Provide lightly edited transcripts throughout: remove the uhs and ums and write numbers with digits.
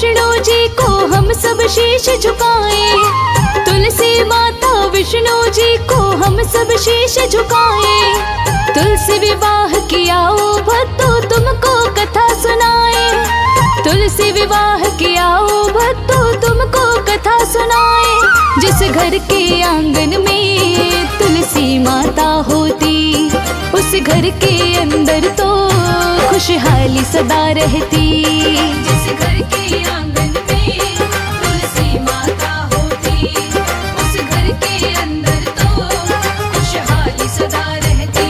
विष्णु जी को हम सब शीश झुकाएं। तुलसी माता विष्णु जी को हम सब शीश झुकाएं। तुलसी विवाह किया ओ भक्तों तुमको कथा सुनाए। तुलसी विवाह किया ओ भक्तों तुमको कथा सुनाए। जिस घर के आंगन में तुलसी माता होती, उस घर के अंदर तो खुशहाली सदा रहती। जिस घर के आंगन में तुलसी माता होती, उस घर के अंदर तो खुशहाली सदा रहती।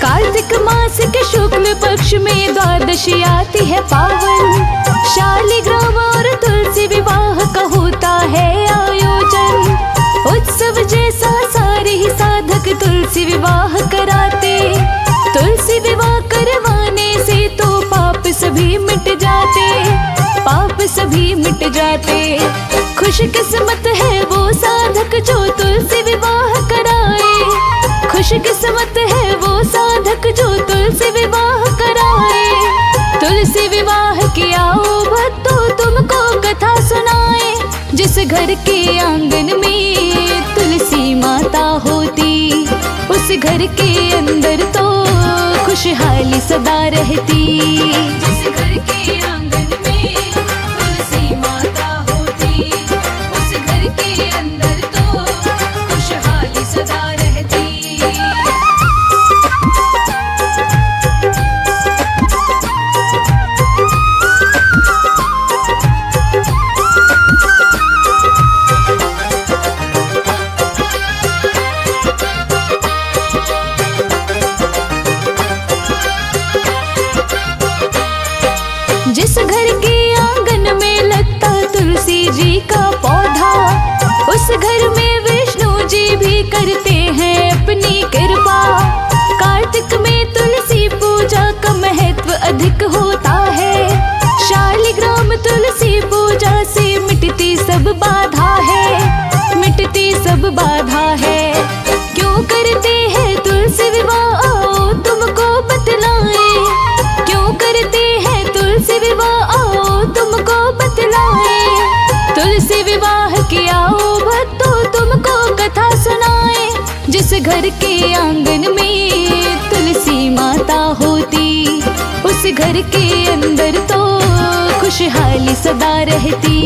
कार्तिक मास के शुक्ल पक्ष में द्वादशी आती है पावन। शालिग्राम और तुलसी विवाह का होता है आयोजन। उत्सव जैसा सारे ही साधक तुलसी विवाह कराते। तुलसी विवाह करवाने से तो पाप सभी मिट जाते, पाप सभी मिट जाते। खुशकिस्मत है वो साधक जो तुलसी विवाह कराए। खुशकिस्मत है वो साधक जो तुलसी विवाह कराए। तुलसी विवाह किया ओ भक्तों तुमको कथा सुनाए। जिस घर के आंगन में तुलसी माता होती, उस घर के अंदर तो खुशहाली सदा रहती। जिस घर के आंगन में तुलसी माता होती, उस घर के अंदर तो खुशहाली सदा रहती। जिस घर के आंगन में लगता तुलसी जी का पौधा, उस घर में विष्णु जी भी करते हैं अपनी कृपा। कार्तिक में तुलसी पूजा का महत्व अधिक होता है। शालिग्राम तुलसी पूजा से मिटती सब बाधा है, मिटती सब बाधा है। क्यों करते हैं तुलसी विवाह आओ तुमको बतलाए। क्यों करते हैं तुलसी विवाह आओ तुमको बतलाए। तुलसी विवाह किया ओ भक्तों तुमको कथा सुनाए। जिस घर के आंगन में तुलसी माता होती, उस घर के अंदर तो खुशहाली सदा रहती।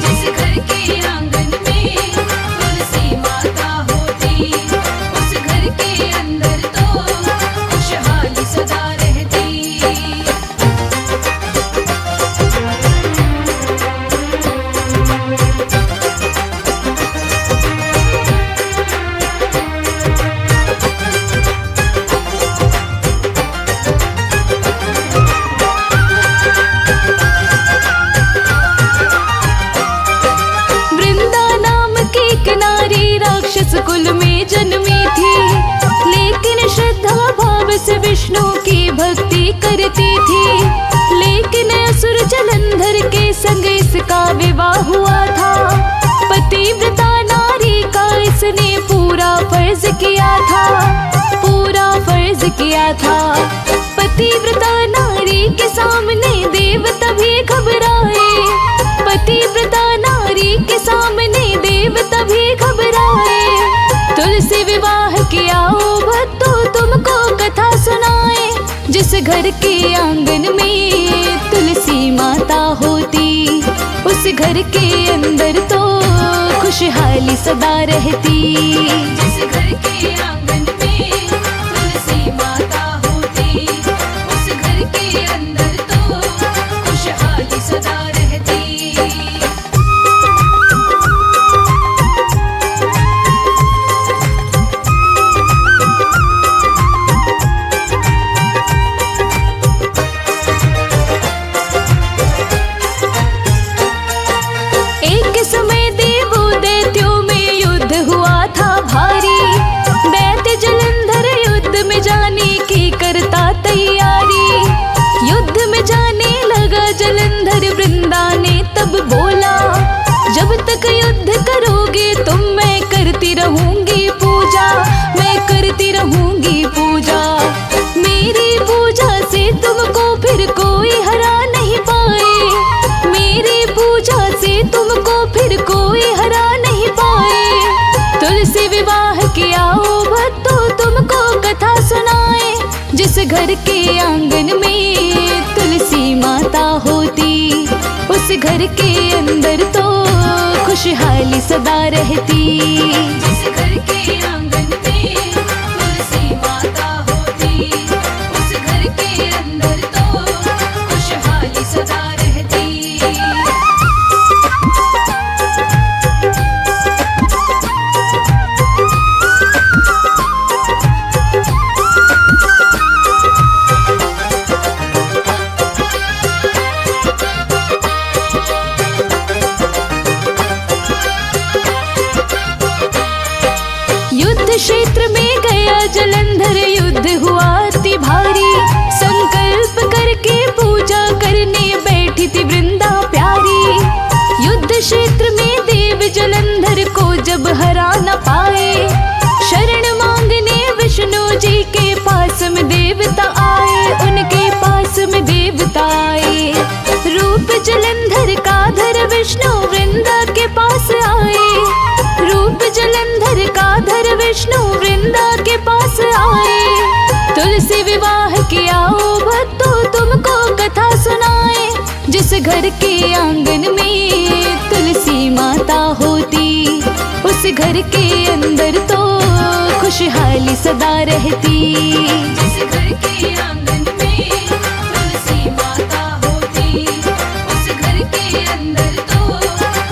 जिस घर के आंगन में तुलसी माता होती, उस घर के अंदर तो खुशहाली सदा रहती। वृंदा नाम की किनारी राक्षस कुल में जन्मी थी, लेकिन श्रद्धा भाव से विष्णु की भक्ति करती थी। लेकिन असुर जलंधर के संग इसका विवाह हुआ था। पतिव्रता नारी का इसने पूरा फर्ज किया था, पूरा फर्ज किया था। पतिव्रता नारी के सामने देवता भी घबराए। पतिव्रता नारी के सामने देवता भी घबराए। तुलसी विवाह किया ओ भक्तों तुमको कथा सुनाए। जिस घर के आंगन में तुलसी माता होती, उस घर के अंदर तो खुशहाली सदा रहती। जिस घर के आंगन में तुलसी माता होती, उस घर के अंदर तो खुशहाली सदा रहती। एक समय देवों दैत्यों में युद्ध हुआ था भारी। जिस घर के आंगन में तुलसी माता होती, उस घर के अंदर तो खुशहाली सदा रहती। जिस घर के आंगन में तुलसी माता होती, उस घर के अंदर तो खुशहाली सदा रहती। क्षेत्र में गया जलंधर, युद्ध हुआ अति भारी। संकल्प करके पूजा करने बैठी थी वृंदा प्यारी। युद्ध क्षेत्र में देव जलंधर को जब हरा न पाए, शरण मांगने विष्णु जी के पास में देवता आए, उनके पास में देवता आए। रूप जलंधर का धर विष्णु वृंदा के पास आए, रूप जलंधर का धर विष्णु वृंदा के पास आए। तुलसी विवाह किया ओ भक्तों, तुमको कथा सुनाए। जिस घर के आंगन में तुलसी माता होती, उस घर के अंदर तो खुशहाली सदा रहती। जिस घर के आंगन में तुलसी माता होती, उस घर के अंदर तो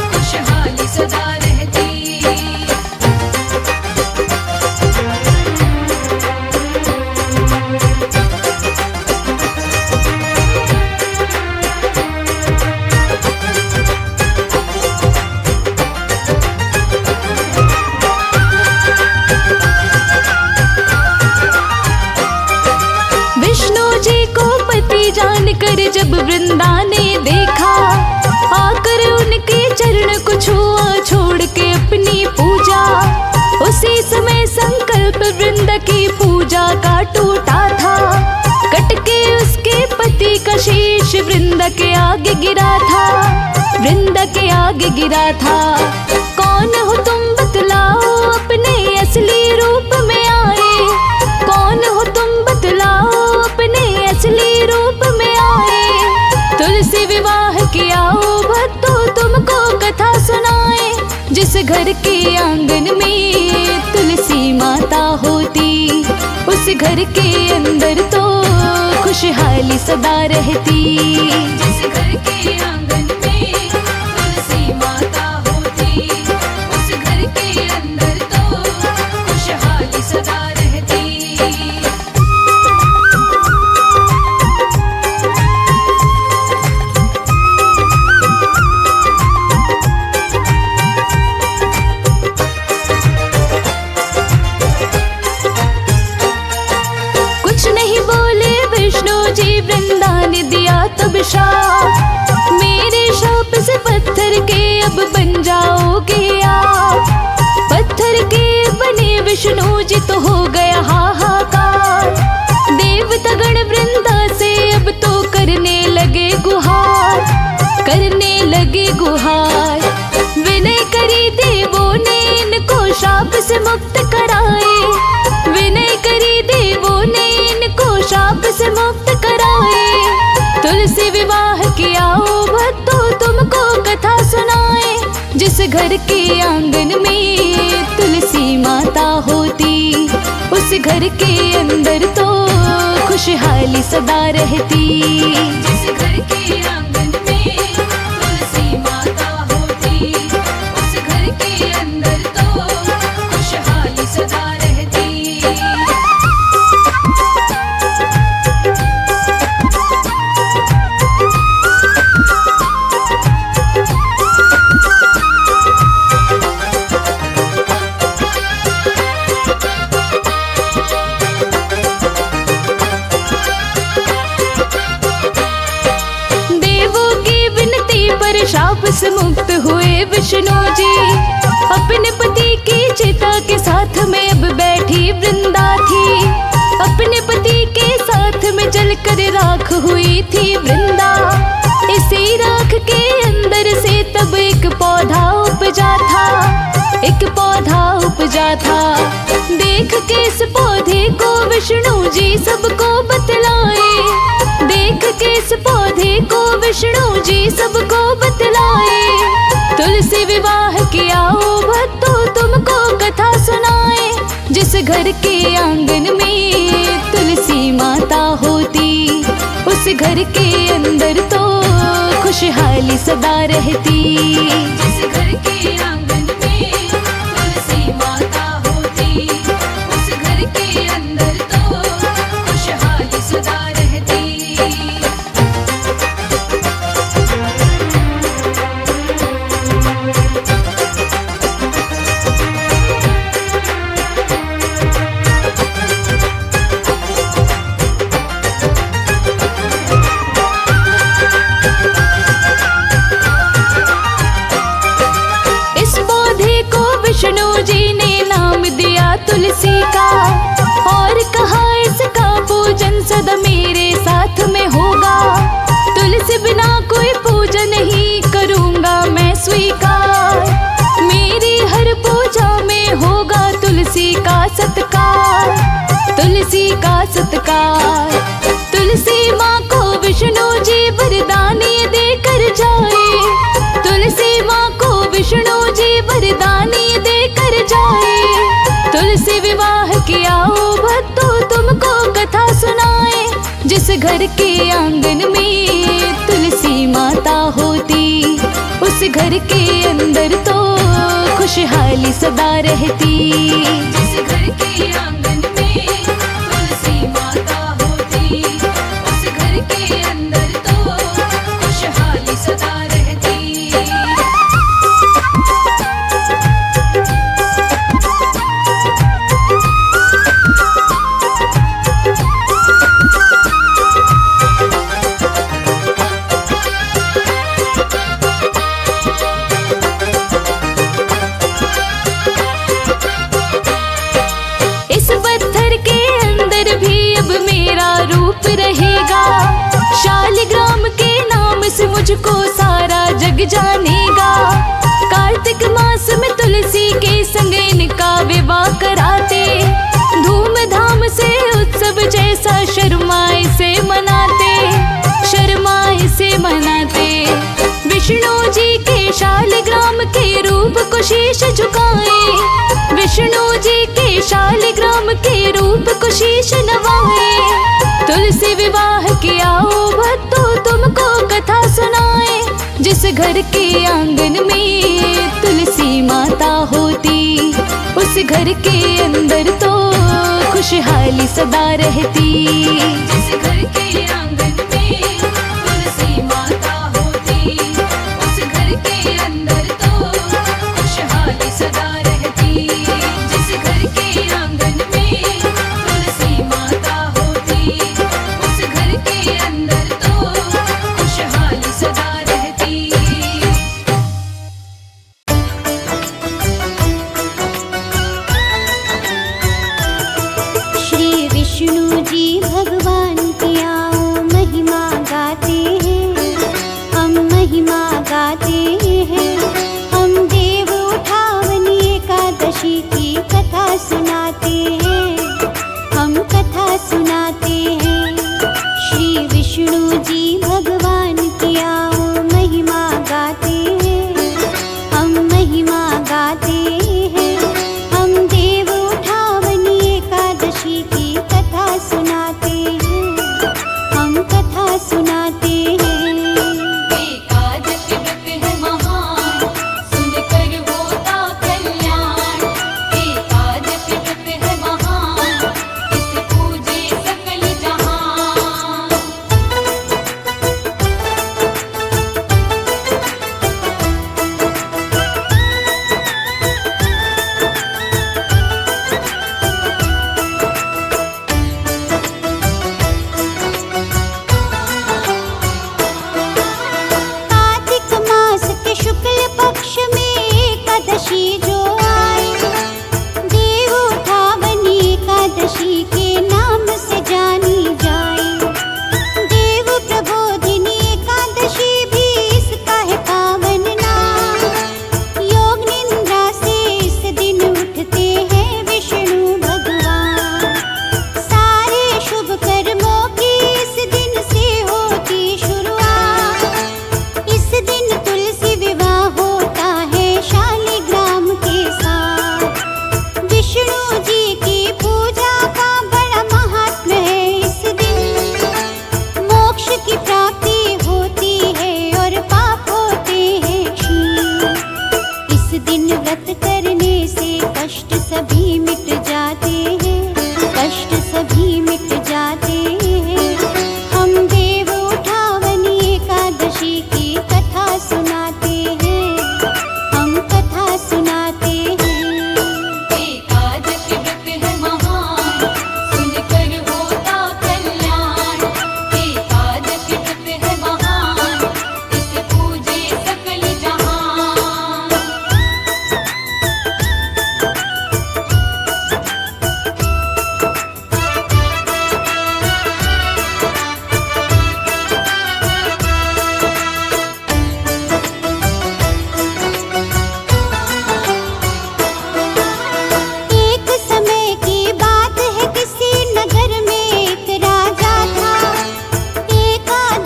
खुशहाली सदा रहती। जानकर जब वृंदा ने देखा, आकर उनके चरण को छुआ, छोड़ के अपनी पूजा। उसी समय संकल्प वृंदा की पूजा का टूटा था, कट के उसके पति का शीश वृंदा के आगे गिरा था, वृंदा के आगे गिरा था। कौन हो तुम बतलाओ, अपने असली रूप में आए। कौन हो तुम बतलाओ, अपने असली रूप में आए। तुलसी विवाह किया ओ भक्तों, तुमको कथा सुनाए। जिस घर के आंगन में तुलसी माता होती, उस घर के अंदर तो खुशहाली सदा रहती। जिस घर के आंगन में तुलसी माता होती, उस घर के अंदर तो खुशहाली सदा रहती। वृंदा ने दिया तब शाप, मेरे शाप से पत्थर के अब बन जाओगे आप। पत्थर के बने विष्णु जी तो हो गया हाहाकार। देवतागण वृंदा से अब तो करने लगे गुहार, करने लगे गुहार। विनय करी देवों ने इनको शाप से मुक्त कराए, विनय करी देवों ने इनको शाप से मुक्त कराए। तुलसी विवाह किया ओ भक्तों, तुमको कथा सुनाए। जिस घर के आंगन में तुलसी माता होती, उस घर के अंदर तो खुशहाली सदा रहती। जिस घर के आंगन में तुलसी माता होती, उस घर के अंदर तो खुशहाली सदा रहती। शाप से मुक्त हुए विष्णु जी, अपने पति की चिता के साथ में अब बैठी वृंदा थी। अपने पति के साथ में जलकर राख हुई थी वृंदा। इसी राख के अंदर से तब एक पौधा उपजा था, एक पौधा उपजा था। देख के इस पौधे को विष्णु जी सबको कि आओ भक्तों तुमको कथा सुनाए। जिस घर के आंगन में तुलसी माता होती, उस घर के अंदर तो खुशहाली सदा रहती। जिस घर के आंगन में तुलसी माता होती, उस घर के अंदर तो खुशहाली सदा रहती। विष्णु जी ने नाम दिया तुलसी का, और कहा इसका पूजन सदा मेरे साथ में होगा। तुलसी बिना कोई पूजन नहीं करूँगा मैं स्वीकार, मेरी हर पूजा में होगा तुलसी का सत्कार, तुलसी का सत्कार। तुलसी माँ को विष्णु जी वरदान ये देकर जाए, तुलसी माँ को विष्णु जी वरदान ये देकर जाए। तुलसी विवाह किया ओ भक्तों तुमको कथा सुनाए। जिस घर के आंगन में तुलसी माता होती, उस घर के अंदर तो खुशहाली सदा रहती। जिस घर के आंगन में तुलसी माता होती, उस घर के अंदर तो खुशहाली सदा रहती। रहेगा शालिग्राम के नाम से मुझको सारा जग जानेगा। कार्तिक मास में तुलसी के संग इनका विवाह कराते, धूमधाम से उत्सव जैसा शर्माए से मनाते, शर्माए से मनाते। विष्णु जी के शालिग्राम के रूप को शीश झुकाए, विष्णु जी के शालिग्राम के रूप को शीश नवाए। तुलसी विवाह किया ओ भक्तों तुमको कथा सुनाए। जिस घर के आंगन में तुलसी माता होती, उस घर के अंदर तो खुशहाली सदा रहती। जिस घर के आंगन में तुलसी माता होती, उस घर के अंदर तो खुशहाली सदा रहती। जिस घर के आंगन में तुलसी माता होती, उस घर के अंदर तो खुशहाली सदा रहती। श्री विष्णु जी भगवान की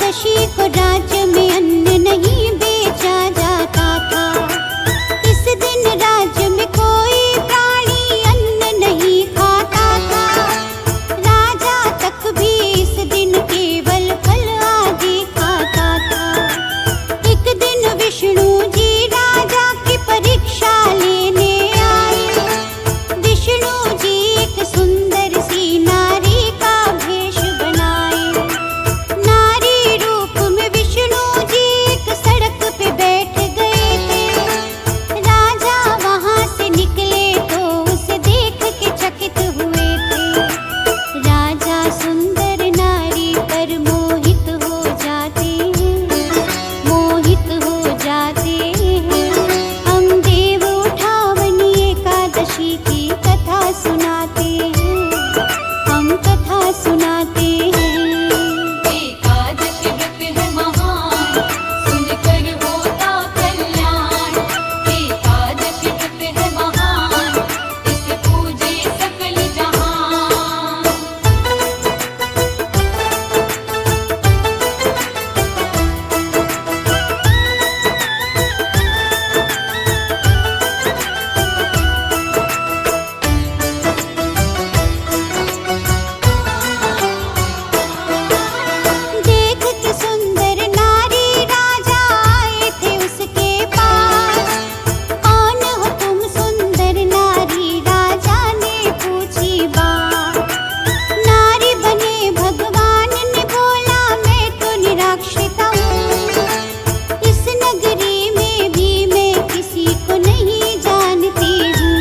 एकादशी को राज्य में अन्न नहीं बेचा जाता था। इस दिन राज्य में कोई प्राणी अन्न नहीं खाता था। राजा तक भी इस दिन केवल फल आदि खाता था। एक दिन विष्णु जी राजा की परीक्षा लेने आए। विष्णु जी एक सुंदर सी नारी का भेष बनाए। नारी रूप में विष्णु जी एक सड़क पे बैठ गए थे। राजा वहां से निकले तो उसे देख के चकित हुए थे। राजा सुंदर नारी पर मोहित हो जाते हैं, मोहित हो जाते हैं। हम देव उठावनी एकादशी की कथा सुनाते हैं, हम कथा सुनाते हैं। एकादशी व्रत है महान, सुनकर होता कल्याण। एकादशी व्रत है महान, इसे पूजे सकल जहान। देख के सुंदर नारी राजा आए थे उसके पास। कौन हो तुम सुंदर नारी, राजा ने पूछी बात। नारी बने भगवान ने बोला मैं तो निराश्रिता हूँ। इस नगरी में भी मैं किसी को नहीं जानती हूँ।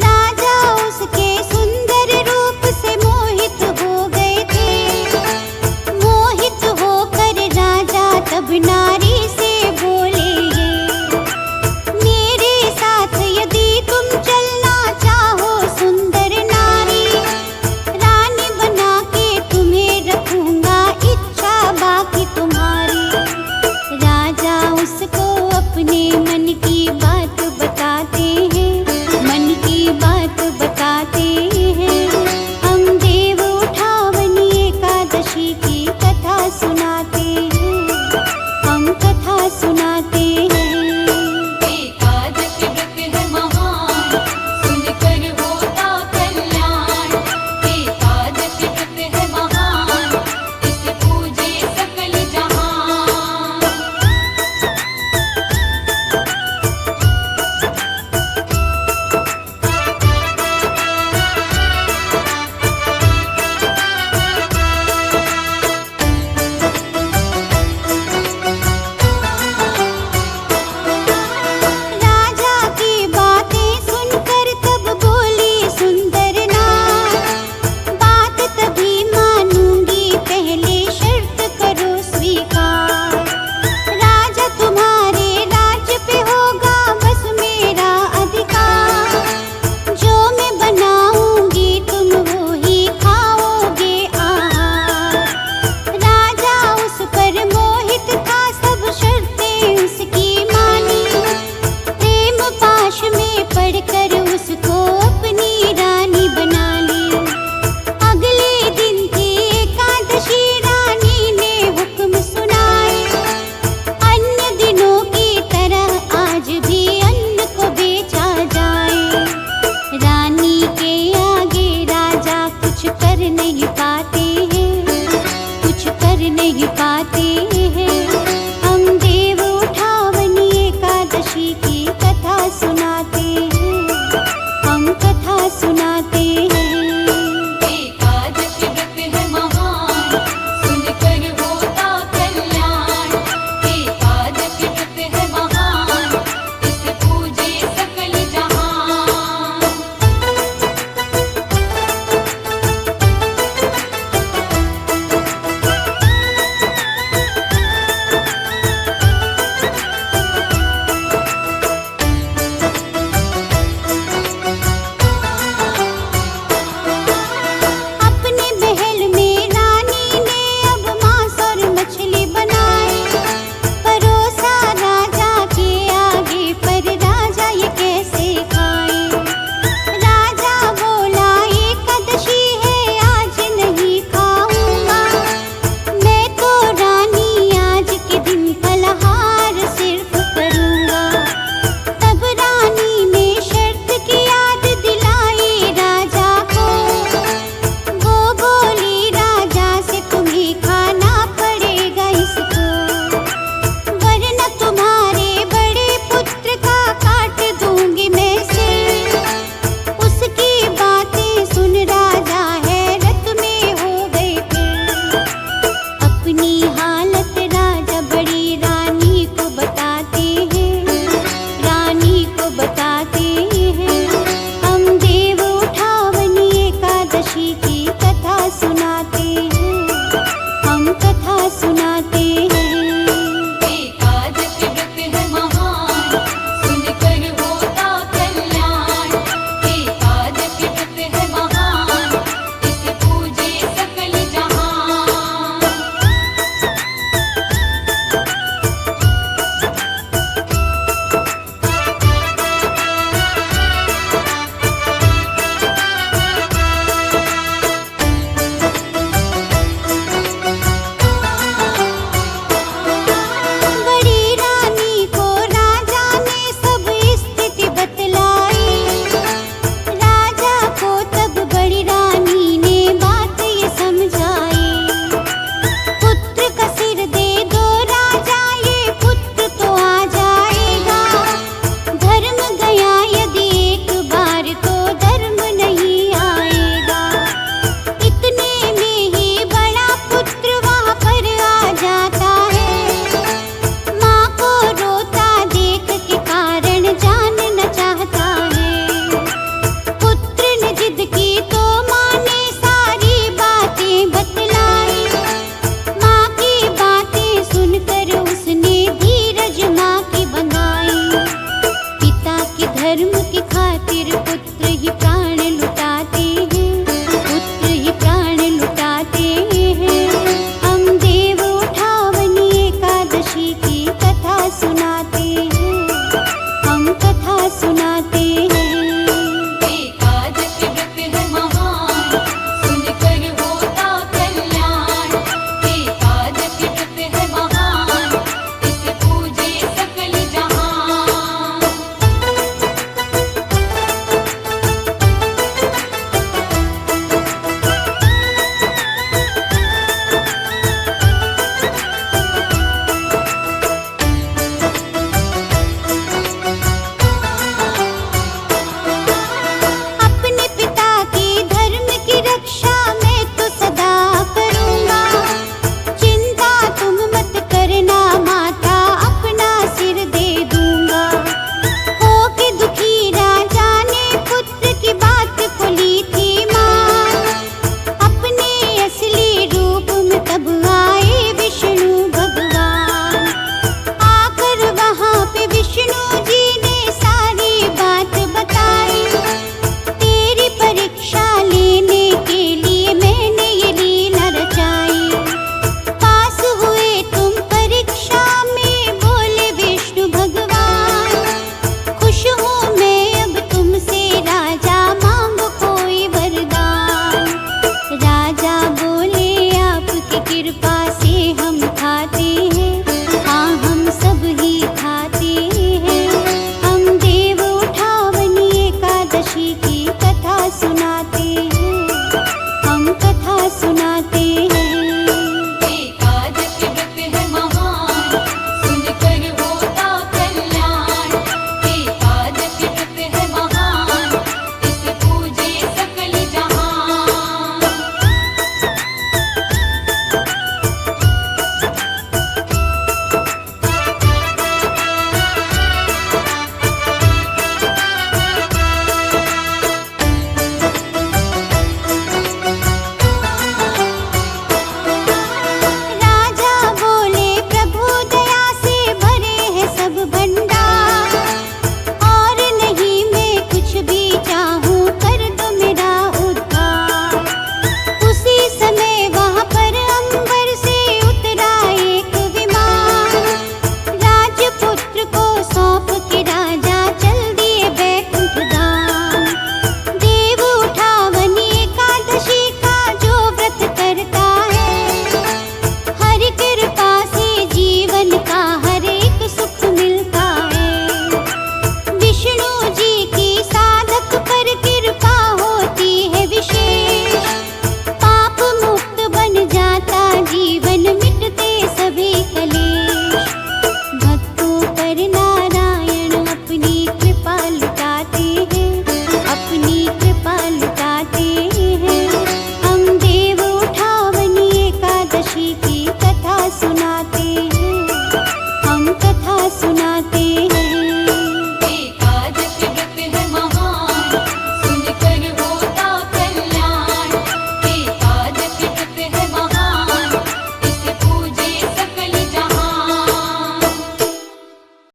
राजा उसके सुंदर रूप से मोहित हो गए थे। मोहित होकर राजा तब नारी से बोले ये, मेरे साथ यदि तुम चलना चाहो सुंदर नारी, रानी बना के तुम्हें रखूंगा, इच्छा बाकी तुम्हारी। राजा उसको अपने मन की बात बताते हैं, मन की बात बताते हैं। हम देव उठावनी एकादशी की कथा सुनाते हैं, हम कथा सुनाते हैं। एकादशी व्रत है महान, सुनकर होता कल्याण। एकादशी व्रत है महान, इसे पूजे सकल जहान। राजा की बातें सुनकर तब बोली सुंदर नार, बात तभी मानूंगी, पहले शर्त करो स्वीकार। राजा तुम्हारे राज्य पे होगा बस मेरा अधिकार। जो मैं बनाऊंगी तुम वो ही खाओगे आहार। राजा उस पर मोहित था, सब शर्तें उसकी मानी। प्रेम पाश में पड़कर उसको अपनी रानी बना ली। अगले दिन की एकादशी रानी ने हुक्म सुनाए। अन्य दिनों की तरह आज भी अन्न को बेचा जाए। रानी के आगे राजा कुछ कर नहीं पाते हैं, कुछ कर नहीं पाते